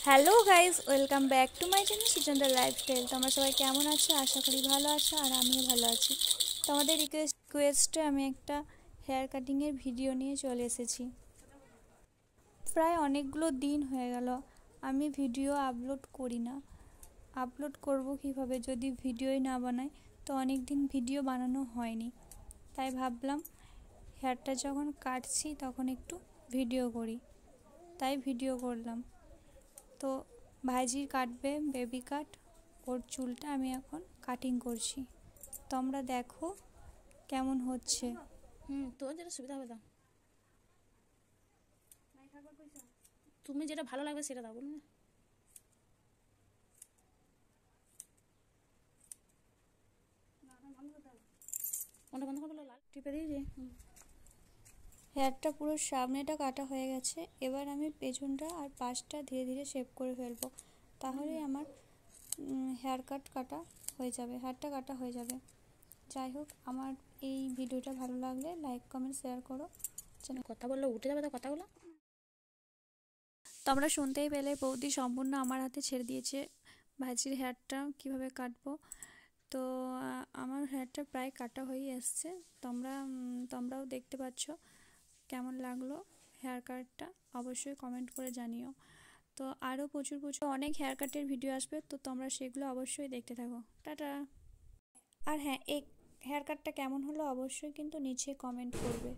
Hello guys, welcome back to my channel Suchandra lifestyle. তোমরা সবাই কেমন আছো? আশা করি ভালো আছো, আর আমিও ভালো আছি। তোমাদের রিকোয়েস্টে আমি একটা হেয়ার কাটিংয়ের ভিডিও নিয়ে চলে এসেছি। প্রায় অনেকগুলো দিন হয়ে গেল আমি ভিডিও আপলোড করি না। আপলোড করব কিভাবে যদি ভিডিওই না বানাই? তো অনেক দিন ভিডিও বানানো হয়নি, তাই ভাবলাম হেয়ারটা যখন কাটছি তখন একটু ভিডিও করি, তাই ভিডিও করলাম। তো ভাইজির কাটবে বেবি কাট, ওর চুলটা আমি এখন কাটিং করছি। তোমরা দেখো কেমন হচ্ছে। তোর যেটা সুবিধা হবে দাও, তুমি যেটা ভালো লাগবে সেটা দাও। বলুন কোনটা বন্ধ করে লাল টিপে দিয়েছি। হেয়ারটা পুরো সামনেটা কাটা হয়ে গেছে, এবার আমি পেছনটা আর পাশটা ধীরে ধীরে শেভ করে ফেলবো, তাহলেই আমার হেয়ার কাটা হয়ে যাবে, হেয়ারটা কাটা হয়ে যাবে। যাই হোক, আমার এই ভিডিওটা ভালো লাগলে লাইক কমেন্ট শেয়ার করো। কথা বললে উঠে যাবে তো কথাগুলো। তোমরা শুনতেই পেলে বৌদি সম্পূর্ণ আমার হাতে ছেড়ে দিয়েছে ভাইজির হেয়ারটা কিভাবে কাটবো। তো আমার হেয়ারটা প্রায় কাটা হয়ে এসছে। তোমরাও দেখতে পাচ্ছ কেমন লাগলো হেয়ার কাটটা, অবশ্যই কমেন্ট করে জানিও। তো আরও প্রচুর অনেক হেয়ার কাটের ভিডিও আসবে, তো তোমরা সেগুলো অবশ্যই দেখতে থাকো। টাটা। আর হ্যাঁ, এই হেয়ার কাটটা কেমন হলো অবশ্যই কিন্তু নিচে কমেন্ট করবে।